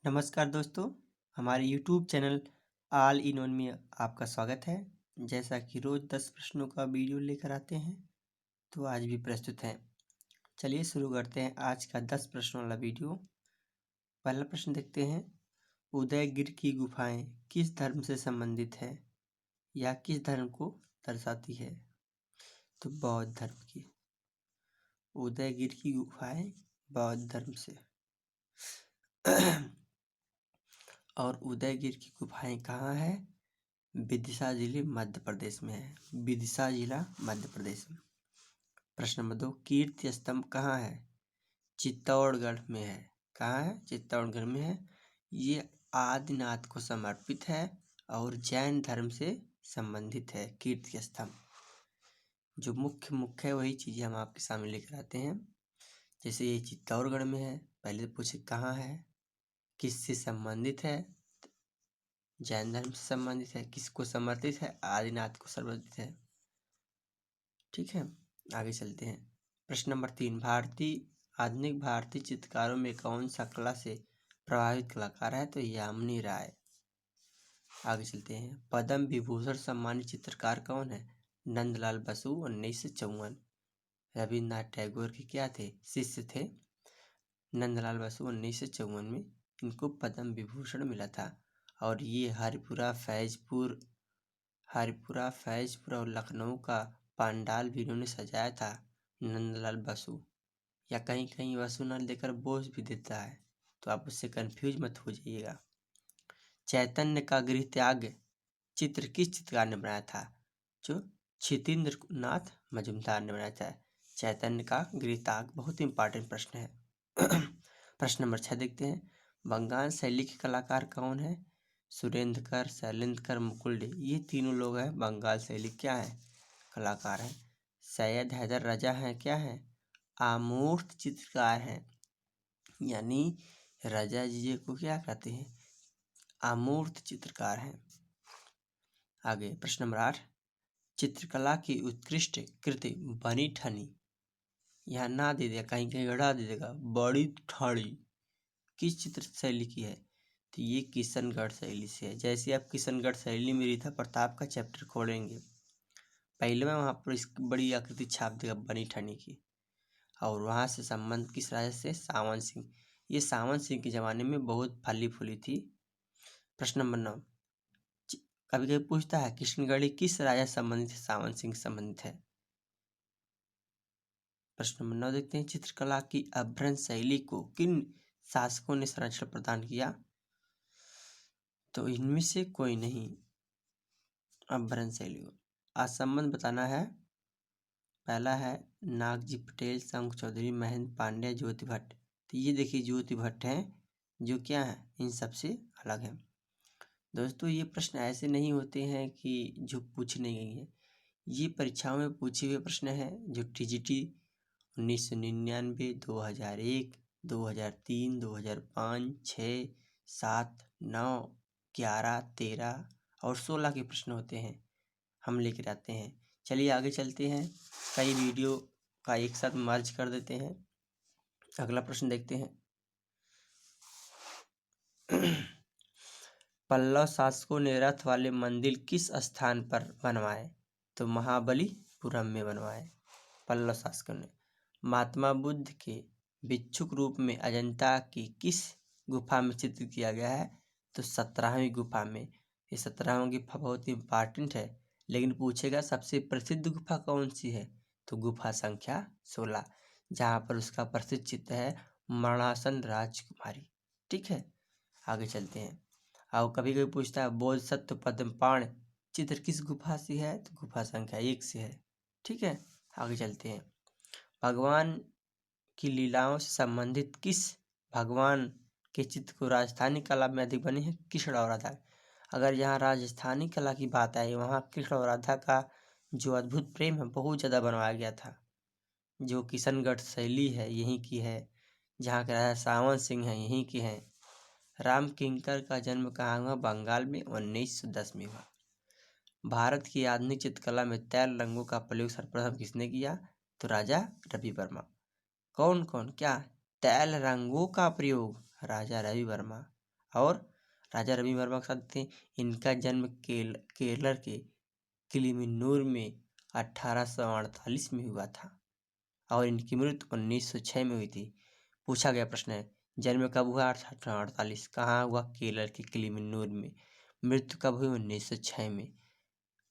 नमस्कार दोस्तों, हमारे YouTube channel all in one में आपका स्वागत है। जैसा कि रोज़ 10 प्रश्नों का वीडियो लेकर आते हैं, तो आज भी प्रस्तुत हैं। चलिए शुरू करते हैं आज का 10 प्रश्नों वाला वीडियो। पहला प्रश्न देखते हैं, उदयगिरि की गुफाएं किस धर्म से संबंधित है या किस धर्म को दर्शाती है? तो बौद्ध धर्म की। उदयगिरि की गुफाएं बौद्ध धर्म से। और उदयगिरि की गुफाएं कहाँ है? विदिशा जिले मध्य प्रदेश में है। विदिशा जिला मध्य प्रदेश में। प्रश्न नंबर 2, कीर्ति स्तंभ कहाँ है? चित्तौड़गढ़ में है। कहाँ है? चित्तौड़गढ़ में है। ये आदिनाथ को समर्पित है और जैन धर्म से संबंधित है। कीर्ति स्तंभ जो मुख्य है वही चीजें हम आपके सामने लेकर आते हैं। जैसे ये चित्तौड़गढ़ में है, पहले तो पूछे कहाँ है, किससे संबंधित है? जैन धर्म से संबंधित है। किसको समर्पित है? आदिनाथ को समर्पित है। ठीक है, आगे चलते हैं। प्रश्न नंबर 3, आधुनिक भारतीय चित्रकारों में कौन सा कला से प्रभावित कलाकार है? तो यामिनी राय। आगे चलते हैं। पद्म विभूषण सम्मानित चित्रकार कौन है? नंदलाल बसु 1954। रविन्द्रनाथ टैगोर के क्या थे? शिष्य थे। नंदलाल बसु 1954 में इनको पद्म विभूषण मिला था। और ये हरिपुरा फैजपुर और लखनऊ का पंडाल भी इन्होंने सजाया था। नंदलाल बसु, या कहीं कहीं वसु न लेकर बोस भी देता है, तो आप उससे कंफ्यूज मत हो जाइएगा। चैतन्य का गृह त्याग चित्र किस चित्रकार ने बनाया था? जो क्षितिन्द्र नाथ मजुमदार ने बनाया था। चैतन्य का गृह त्याग बहुत इंपॉर्टेंट प्रश्न है। प्रश्न नंबर 6 देखते हैं। बंगाल शैली के कलाकार कौन है? सुरेंद्रकर, शैलेंद्रकर, मुकुल डे, ये तीनों लोग हैं बंगाल शैली क्या है? कलाकार हैं। सैयद हैदर रजा हैं क्या है? अमूर्त चित्रकार हैं। यानी रजा जी को क्या कहते हैं? अमूर्त चित्रकार हैं। आगे प्रश्न नंबर 8, चित्रकला की उत्कृष्ट कृति बनी ठनी, यहाँ ना दे देगा, कहीं कहीं गढ़ा दे देगा, बड़ी ठाड़ी किस चित्र शैली की है? तो ये किशनगढ़ शैली से है। जैसे आप किशनगढ़ शैली में रीता प्रताप का चैप्टर खोलेंगे, पहले में वहाँ पर इस बड़ी आकृति छाप देगा बनी ठनी की। और वहाँ से संबंध किस राजा से? सावन सिंह। ये सावन सिंह के ज़माने में बहुत फली फूली थी। प्रश्न नंबर 9, कभी कभी पूछता है किशनगढ़ी किस राजा संबंधित है? सावन सिंह संबंधित है। प्रश्न नंबर 9 देखते हैं। चित्रकला की अभ्रंश शैली को किन शासकों ने संरक्षण प्रदान किया? तो इनमें से कोई नहीं। अभ्रंश शैली को असंबंध बताना है। पहला है नागजी पटेल, शंख चौधरी, महेंद्र पांड्या, ज्योति भट्ट। तो ये देखिए ज्योति भट्ट हैं जो क्या है? इन सबसे अलग है। दोस्तों ये प्रश्न ऐसे नहीं होते हैं कि जो पूछे नहीं गई है, ये परीक्षाओं में पूछे हुए प्रश्न हैं जो TGT 1999, 2001, 2003, 2005, 6, 7, 9, 11, 13 और 16 के प्रश्न होते हैं, हम लेकर आते हैं। चलिए आगे चलते हैं। कई वीडियो का एक साथ मर्ज कर देते हैं। अगला प्रश्न देखते हैं। पल्लव शासकों ने रथ वाले मंदिर किस स्थान पर बनवाए? तो महाबलीपुरम में बनवाए पल्लव शासकों ने। महात्मा बुद्ध के भिक्षुक रूप में अजंता की किस गुफा में चित्र किया गया है? तो 17वीं गुफा में। ये 17वीं गुफा बहुत इंपॉर्टेंट है, लेकिन पूछेगा सबसे प्रसिद्ध गुफा कौन सी है? तो गुफा संख्या 16, जहाँ पर उसका प्रसिद्ध चित्र है मरणासन राजकुमारी। ठीक है, आगे चलते हैं। और कभी कभी पूछता है बोधिसत्व पद्मपाण चित्र किस गुफा से है? तो गुफा संख्या 1 से है। ठीक है, आगे चलते हैं। भगवान की लीलाओं से संबंधित किस भगवान के चित्र को राजस्थानी कला में अधिक बने हैं? कृष्ण और राधा। अगर यहाँ राजस्थानी कला की बात आई, वहाँ कृष्ण और राधा का जो अद्भुत प्रेम है बहुत ज़्यादा बनवाया गया था। जो किशनगढ़ शैली है यहीं की है, जहाँ के राजा सावन सिंह हैं यहीं के हैं। राम किंकर का जन्म कहाँ हुआ? बंगाल में 1910 में हुआ। भारत की आधुनिक चित्रकला में तैल रंगों का प्रयोग सर्वप्रथम किसने किया? तो राजा रवि वर्मा। कौन कौन क्या? तैल रंगों का प्रयोग राजा रवि वर्मा। और राजा रवि वर्मा के साथ थे। इनका जन्म केरल के किलिमिन्नूर में 1848 में हुआ था और इनकी मृत्यु 1906 में हुई थी। पूछा गया प्रश्न है, जन्म कब हुआ? 1848। कहाँ हुआ? केरल के किलिमिन्नूर में। मृत्यु कब हुई? 1906 में।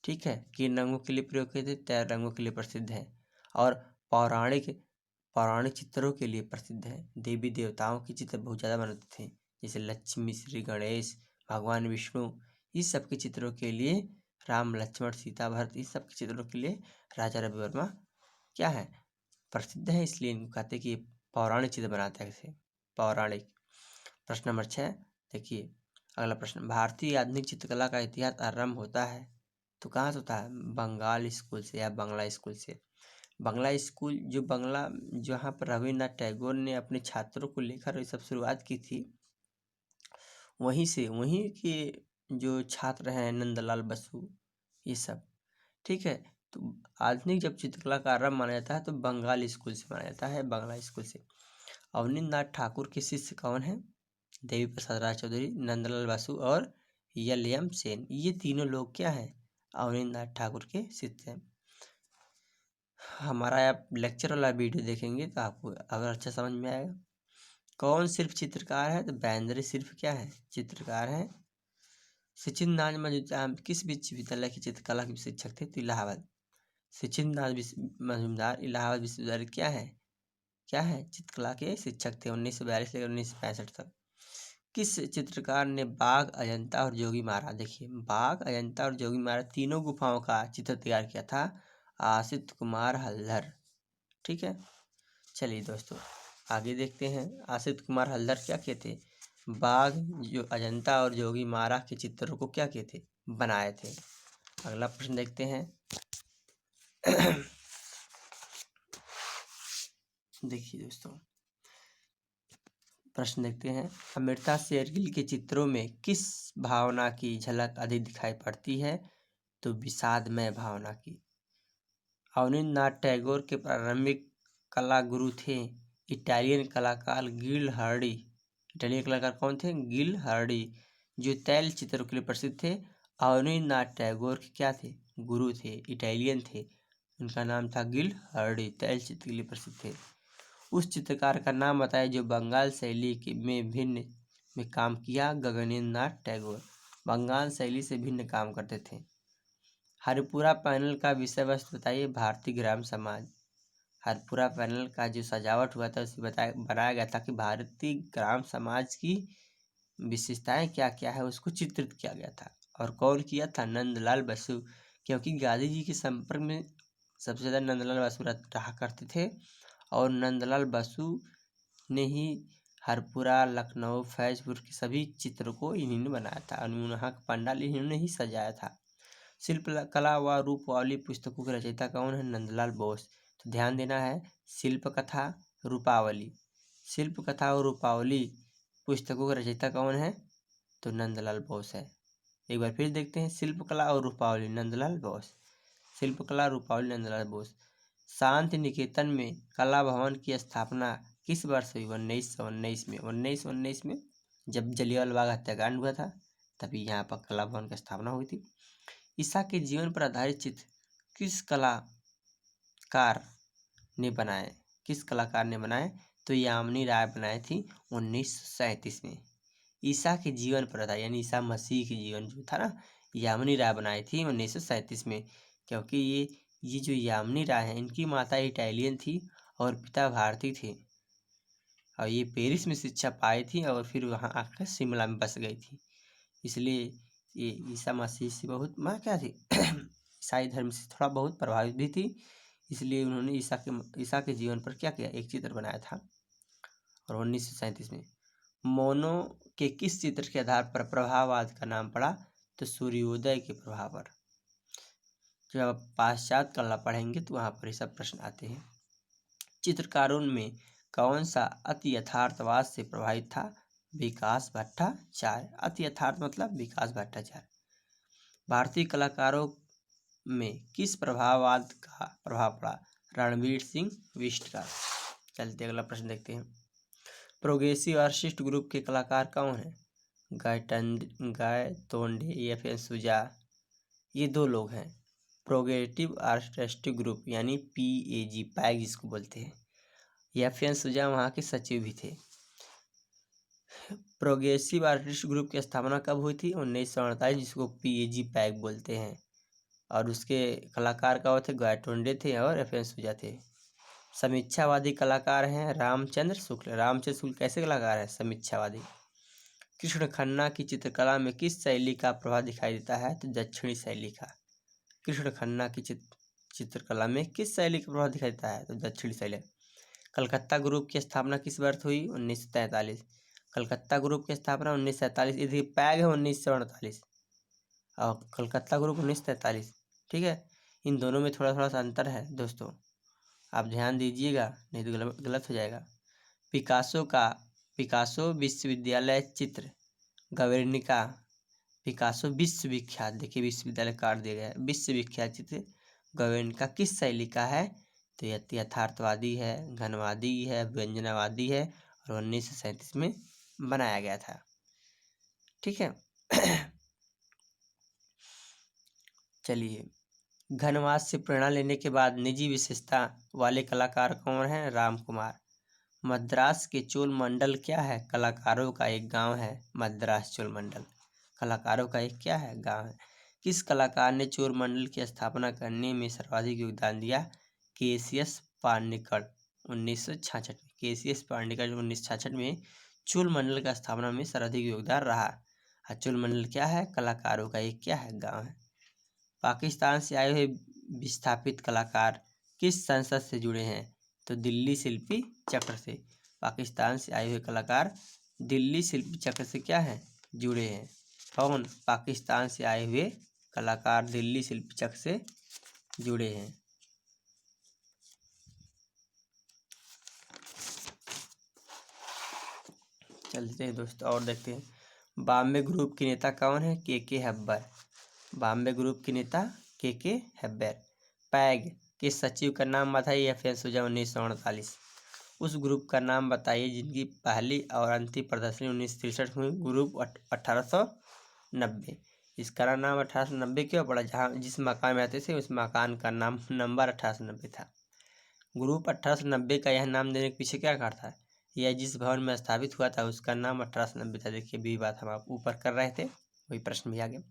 ठीक है। किन रंगों के लिए प्रयोग किए थे? तैर रंगों के लिए प्रसिद्ध है और पौराणिक चित्रों के लिए प्रसिद्ध है। देवी देवताओं के चित्र बहुत ज़्यादा बनाते थे, जैसे लक्ष्मी, श्री गणेश, भगवान विष्णु। इस सब के चित्रों के लिए, राम लक्ष्मण सीता भरत, इस सब के चित्रों के लिए राजा रवि वर्मा क्या है? प्रसिद्ध है। इसलिए इनको कहते हैं कि पौराणिक चित्र बनाते हैं। पौराणिक। प्रश्न नंबर 6 देखिए अगला प्रश्न, भारतीय आधुनिक चित्रकला का इतिहास आरंभ होता है तो कहाँ से होता है? बंगाल स्कूल से या बंगला स्कूल से। बंगला स्कूल जहाँ पर रविन्द्रनाथ टैगोर ने अपने छात्रों को लेकर ये सब शुरुआत की थी, वहीं के जो छात्र हैं नंदलाल बसु, ये सब। ठीक है। तो आधुनिक जब चित्रकला का आरंभ माना जाता है तो बंगाल स्कूल से माना जाता है, बंगला स्कूल से। अवनींद्रनाथ ठाकुर के शिष्य कौन है? देवी प्रसाद राय चौधरी, नंदलाल बसु और एल.एम. सेन। ये तीनों लोग क्या हैं? अवनींद्रनाथ ठाकुर के शिष्य हैं। हमारा आप लेक्चर वाला वीडियो देखेंगे तो आपको अगर अच्छा समझ में आएगा। कौन सिर्फ चित्रकार है? तो बेंद्रे सिर्फ क्या है? चित्रकार है। सचिन नाथ मजूमदार किस विश्वविद्यालय के चित्रकला के शिक्षक थे? तो इलाहाबाद। सचिन नाथ मजूमदार इलाहाबाद विश्वविद्यालय क्या है? चित्रकला के शिक्षक थे 1942 से 1965 तक। किस चित्रकार ने बाघ, अजंता और जोगीमारा, देखिए बाघ, अजंता और जोगीमारा तीनों गुफाओं का चित्र तैयार किया था? आसित कुमार हल्दर। ठीक है। चलिए दोस्तों आगे देखते हैं। आसित कुमार हल्दर क्या किए थे? बाघ, जो अजंता और जोगीमारा के चित्रों को क्या किए थे? बनाए थे। अगला प्रश्न देखते हैं। देखिए दोस्तों प्रश्न देखते हैं। अमृता शेरगिल के चित्रों में किस भावना की झलक अधिक दिखाई पड़ती है? तो विषादमय भावना की। अवनींद्रनाथ टैगोर के प्रारंभिक कला गुरु थे इटालियन कलाकार गिल हर्डी। इटालियन कलाकार कौन थे? गिल हर्डी, जो तैल चित्रों के लिए प्रसिद्ध थे। अवनींद्रनाथ टैगोर के क्या थे? गुरु थे, इटालियन थे। उनका नाम था गिल हर्डी, तैल चित्र के लिए प्रसिद्ध थे। उस चित्रकार का नाम बताए जो बंगाल शैली में भिन्न में काम किया। गगनेंद्र नाथ टैगोर बंगाल शैली से भिन्न काम करते थे। हरिपुरा पैनल का विषय वस्तु बताइए। भारतीय ग्राम समाज। हरिपुरा पैनल का जो सजावट हुआ था उसे बनाया गया था कि भारतीय ग्राम समाज की विशेषताएं क्या क्या है उसको चित्रित किया गया था। और कौन किया था? नंदलाल बसु, क्योंकि गांधी जी के संपर्क में सबसे ज़्यादा नंदलाल बसु रहा करते थे और नंदलाल बसु ने ही हरपुरा, लखनऊ, फैजपुर के सभी चित्रों को इन्होंने बनाया था और वहाँ का पंडाल इन्होंने ही सजाया था। शिल्प कला व रूपवाली पुस्तकों के रचयिता कौन है? नंदलाल बोस। तो ध्यान देना है, शिल्प कथा, रूपावली। शिल्प कथा और रूपावली पुस्तकों के रचयिता कौन है? तो नंदलाल बोस है। एक बार फिर देखते हैं, शिल्प कला और रूपावली नंदलाल बोस। शिल्प कला, रूपावली, नंदलाल बोस। शांति निकेतन में कला भवन की स्थापना किस वर्ष हुई? 1919 में। 1919 में जब जलियांवाला बाग हत्याकांड हुआ था तभी यहाँ पर कला भवन की स्थापना हुई थी। ईसा के जीवन पर आधारित चित्र किस कलाकार ने बनाए? किस कलाकार ने बनाए? तो यामिनी राय बनाई थी 1937 में। ईसा के जीवन पर आधारित यानी ईसा मसीह के जीवन जो था ना, यामिनी राय बनाई थी 1937 में। क्योंकि ये जो यामिनी राय है इनकी माता इटालियन थी और पिता भारतीय थे और ये पेरिस में शिक्षा पाई थी और फिर वहाँ आकर शिमला में बस गई थी। इसलिए ये ईसा मसीह से बहुत क्या थी ईसाई धर्म से थोड़ा बहुत प्रभावित भी थी। इसलिए उन्होंने ईसा के जीवन पर क्या किया? एक चित्र बनाया था। और 1937 में मोनो के किस चित्र के आधार पर प्रभाववाद का नाम पड़ा? तो सूर्योदय के प्रभाव पर। जब आप पाश्चात्य कला पढ़ेंगे तो वहाँ पर ये सब प्रश्न आते हैं। चित्रकारों में कौन सा अति यथार्थवाद से प्रभावित था? विकास भट्टाचार्य। अति यथार्थ मतलब विकास भट्टाचार्य। भारतीय कलाकारों में किस प्रभाववाद का प्रभाव पड़ा? रणवीर सिंह बिष्ट का। चलते अगला प्रश्न देखते हैं। प्रोग्रेसिव आर्टिस्ट ग्रुप के कलाकार कौन हैं? गायतोंडे एफ.एन. सुजा, ये 2 लोग हैं। प्रोग्रेसिव आर्टिस्टिक ग्रुप यानी PAG, पैग जिसको बोलते हैं, एफ.एन. सुजा वहाँ के सचिव भी थे। प्रोग्रेसिव आर्टिस्ट ग्रुप की स्थापना कब हुई थी? 1948, जिसको PAG पैग बोलते हैं। और उसके कलाकार कौन थे? गायतोंडे थे और एफ.एन. सुजा थे। समीक्षावादी कलाकार हैं रामचंद्र शुक्ल। रामचंद्र शुक्ल कैसे कलाकार है? समीक्षावादी। कृष्ण खन्ना की चित्रकला में किस शैली का प्रभाव दिखाई देता है? तो दक्षिणी शैली का। कृष्ण खन्ना की चित्रकला में किस शैली का प्रभाव दिखाई देता है? तो दक्षिणी शैली। कलकत्ता ग्रुप की स्थापना किस वर्ष हुई? 1943। कलकत्ता ग्रुप की स्थापना 1947। इधर पैग है 1948 और कलकत्ता ग्रुप 1943। ठीक है, इन दोनों में थोड़ा थोड़ा सा अंतर है दोस्तों, आप ध्यान दीजिएगा, नहीं तो गलत हो जाएगा। पिकासो विश्वविद्यालय चित्र गवेर्निका। पिकासो विश्वविख्यात, देखिए विश्वविद्यालय काट दिया गया है, विश्वविख्यात चित्र गवेर्निका किस शैली का है? तो यथार्थवादी है, घनवादी है, व्यंजनावादी है और 1937 में बनाया गया था। ठीक है। चलिए, घनवाद से प्रेरणा लेने के बाद निजी विशेषता वाले कलाकार कौन हैं? राम कुमार। मद्रास के चोल मंडल क्या है? कलाकारों का एक गांव है मद्रास चोल मंडल। कलाकारों का एक क्या है? गांव है। किस कलाकार ने चोल मंडल की स्थापना करने में सर्वाधिक योगदान दिया? केसीएस पार्निकर 1966 में। केसीएस पार्निकर 1966 में चोल मंडल का स्थापना में सर्वाधिक योगदान रहा। चोल मंडल क्या है? कलाकारों का एक क्या है? गाँव है। पाकिस्तान से आए हुए विस्थापित कलाकार किस संसद से जुड़े हैं? तो दिल्ली शिल्पी चक्र से। पाकिस्तान से आए हुए कलाकार दिल्ली शिल्पी चक्र से क्या है? जुड़े हैं। कौन? पाकिस्तान से आए हुए कलाकार दिल्ली शिल्पी चक्र से जुड़े हैं। चलते हैं दोस्तों और देखते हैं। बॉम्बे ग्रुप के नेता कौन है? के हैबर। बॉम्बे ग्रुप के नेता के हैबर। पैग के सचिव का नाम बताइए? एफ.एन. सुजा 1948। उस ग्रुप का नाम बताइए जिनकी पहली और अंतिम प्रदर्शनी 1963 में ग्रुप 1890। इसका नाम 1890 क्यों पड़ा? जहाँ जिस मकान में रहते थे उस मकान का नाम नंबर 1890 था। ग्रुप 1890 का यह नाम देने के पीछे क्या कारण था? यह जिस भवन में स्थापित हुआ था उसका नाम 1890 था। देखिए भी बात हम आप ऊपर कर रहे थे, वही प्रश्न भी आ गया।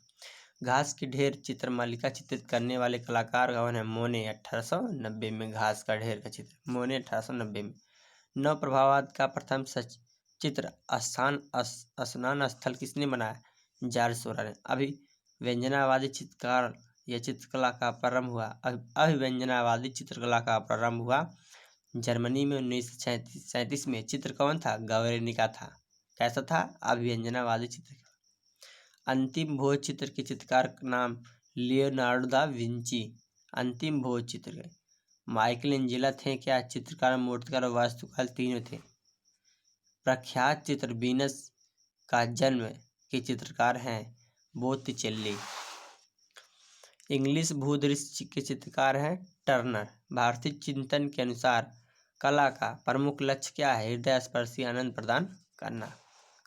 घास की ढेर चित्रमालिका चित्रित करने वाले कलाकार कौन है? मोने 1890 में घास का ढेर का चित्र, मोने 1890 में। नव प्रभाववाद का प्रथम चित्र स्नान स्थल किसने बनाया? जॉर्ज सोरा ने। अभिव्यंजनावादी चित्रकार यह चित्रकला का प्रारंभ हुआ। अभिव्यंजनावादी चित्रकला का प्रारंभ हुआ जर्मनी में 1937 में। चित्र कौन था? गवेर्निका था। कैसा था? अभिव्यंजनावादी चित्र। अंतिम भोज चित्र के चित्रकार का नाम लियोनार्डो दा विंची। अंतिम भोज चित्र के माइकल एंजेला थे क्या? चित्रकार, मूर्तिकार और वास्तुकार तीनों थे। प्रख्यात चित्र वीनस का जन्म के चित्रकार हैं बोत्तिचेल्ली। इंग्लिश भूदृश्य के चित्रकार हैं टर्नर। भारतीय चिंतन के अनुसार कला का प्रमुख लक्ष्य क्या है? हृदय स्पर्शी आनंद प्रदान करना।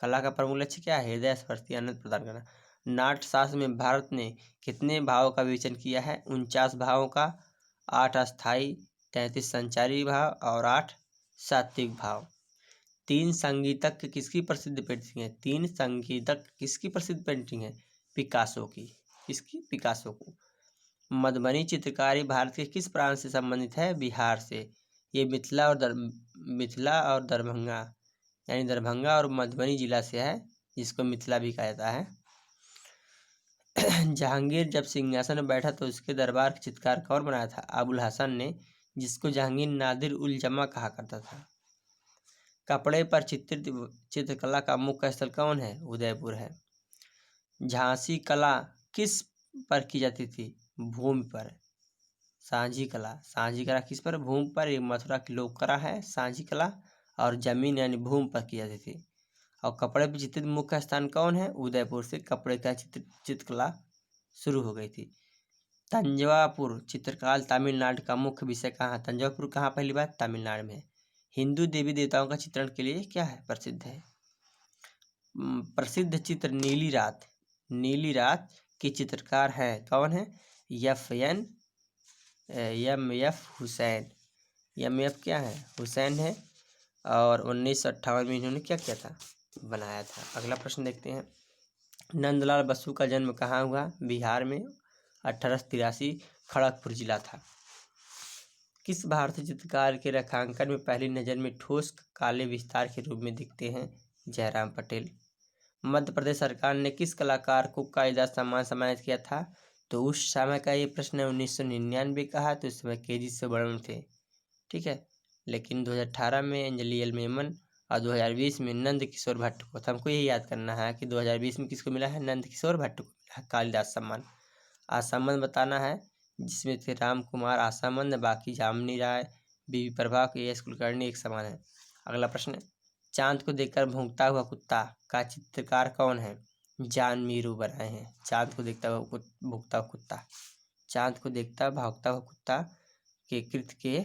कला का प्रमुख लक्ष्य क्या है? हृदय स्पर्शी आनंद प्रदान करना। नाट्यशास्त्र में भारत ने कितने भावों का विवेचन किया है? 49 भावों का। 8 अस्थाई, 33 संचारी भाव और 8 सात्विक भाव। 3 संगीतज्ञ किसकी प्रसिद्ध पेंटिंग है? 3 संगीतज्ञ किसकी प्रसिद्ध पेंटिंग है? पिकासो की। किसकी? पिकासो को। मधुबनी चित्रकारी भारत के किस प्रांत से संबंधित है? बिहार से। ये मिथिला और दरभंगा यानी दरभंगा और मधुबनी जिला से है, जिसको मिथिला भी कहा जाता है। जहांगीर जब सिंहासन में बैठा तो उसके दरबार का चित्रकार कौन बनाया था? अबुल हसन ने, जिसको जहांगीर नादिर उल जमा कहा करता था। कपड़े पर चित्रित चित्रकला का मुख्य स्थल कौन है? उदयपुर है। झांसी कला किस पर की जाती थी? भूमि पर। सांझी कला किस पर? भूमि पर। ये मथुरा की लोक कला है सांझी कला, और जमीन यानी भूमि पर की जाती थी। और कपड़े पर चित्रित मुख्य स्थान कौन है? उदयपुर से कपड़े का चित्रकला शुरू हो गई थी। तंजवापुर चित्रकाल तमिलनाडु का मुख्य विषय कहाँ है? तंजवापुर कहाँ पहली बार? तमिलनाडु में। हिंदू देवी देवताओं का चित्रण के लिए क्या है? प्रसिद्ध है। प्रसिद्ध चित्र नीली रात, नीली रात के चित्रकार हैं कौन है? M F Husain, M F क्या है? हुसैन है। और 1958 में इन्होंने क्या किया था? बनाया था। अगला प्रश्न देखते हैं। नंदलाल बसु का जन्म कहाँ हुआ? बिहार में। 1883 खड़गपुर जिला था। किस भारतीय चित्रकार के रेखांकन में पहली नज़र में ठोस काले विस्तार के रूप में दिखते हैं? जयराम पटेल। मध्य प्रदेश सरकार ने किस कलाकार को कालिदास सम्मान सम्मानित किया था? तो उस समय का ये प्रश्न है, 1999 का है, तो इस समय के जी सुब्रमण्यम थे। ठीक है। लेकिन 2018 में अंजलि एल मेमन और 2020 में नंद किशोर भट्ट को। तो हमको यही याद करना है कि 2020 में किसको मिला है? नंद किशोर भट्ट को मिला है कालिदास सम्मान। आसामंद बताना है, जिसमें थे राम कुमार आसामंद, बाकी जामिनी राय, बीबी प्रभा, के.एस. कुलकर्णी एक समान है। अगला प्रश्न, चांद को देखकर भौंकता हुआ कुत्ता का चित्रकार कौन है? जॉन मीरू बनाए हैं। चांद को देखता हुआ भौंकता हुआ कुत्ता, चांद को देखता भागता हुआ कुत्ता के कृत के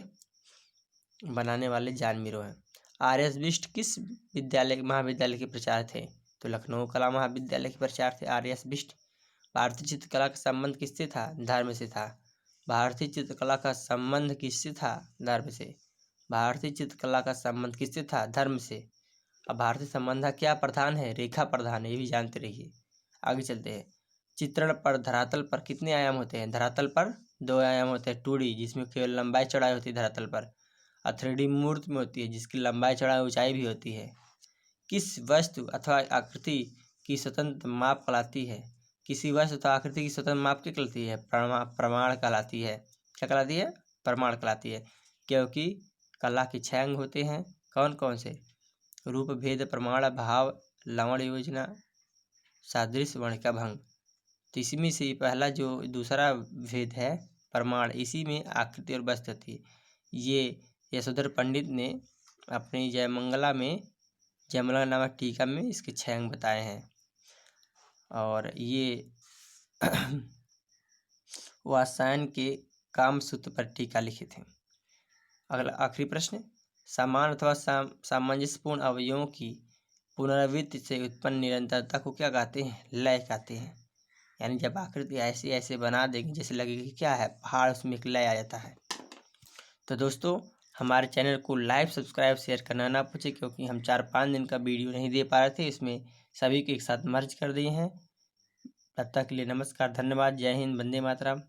बनाने वाले जॉन मीरू हैं। आर.एस. बिष्ट किस महाविद्यालय के प्राचार्य थे? तो लखनऊ कला महाविद्यालय के प्राचार्य थे आर.एस. बिष्ट। भारतीय चित्रकला का संबंध किससे था? धर्म से था। भारतीय चित्रकला का संबंध किससे था? धर्म से। भारतीय चित्रकला का संबंध किससे था? धर्म से। अब भारतीय संबंध क्या प्रधान है? रेखा प्रधान है, ये भी जानते रहिए। आगे चलते हैं। चित्रण पर धरातल पर कितने आयाम होते हैं? धरातल पर 2 आयाम होते हैं। 2D जिसमें केवल लंबाई चौड़ाई होती है धरातल पर, और 3D मूर्त में होती है जिसकी लंबाई चौड़ाई ऊंचाई भी होती है। किस वस्तु अथवा आकृति की स्वतंत्र माप कहलाती है? किसी वस्तु अथवा आकृति की स्वतंत्र माप क्या कहलाती है? प्रमाण कहलाती है। क्या कहलाती है? प्रमाण कहलाती है। क्योंकि कला के 6 अंग होते हैं। कौन कौन से? रूप, भेद, प्रमाण, भाव, लवण योजना, सादृश्य, वर्णिका, भंग। तो इसमें से पहला जो दूसरा भेद है प्रमाण, इसी में आकृति और वस्तु होती है। ये यशोधर पंडित ने अपनी जयमंगला नामक टीका में इसके 6 अंग बताए हैं। और ये वात्सायन के कामसूत्र पर टीका लिखे थे। अगला आखिरी प्रश्न, समान अथवा सामंजस्यपूर्ण अवयवों की पुनरावृत्ति से उत्पन्न निरंतरता को क्या कहते हैं? लय कहते हैं। यानी जब आकृति ऐसे ऐसे बना देंगे जैसे लगेगा कि क्या है, पहाड़, उसमें एक लय आ जाता है। तो दोस्तों, हमारे चैनल को लाइक, सब्सक्राइब, शेयर करना ना पूछे, क्योंकि हम 4-5 दिन का वीडियो नहीं दे पा रहे थे, इसमें सभी को एक साथ मर्ज कर दिए हैं। तब तक के लिए नमस्कार, धन्यवाद, जय हिंद, वंदे मातरम।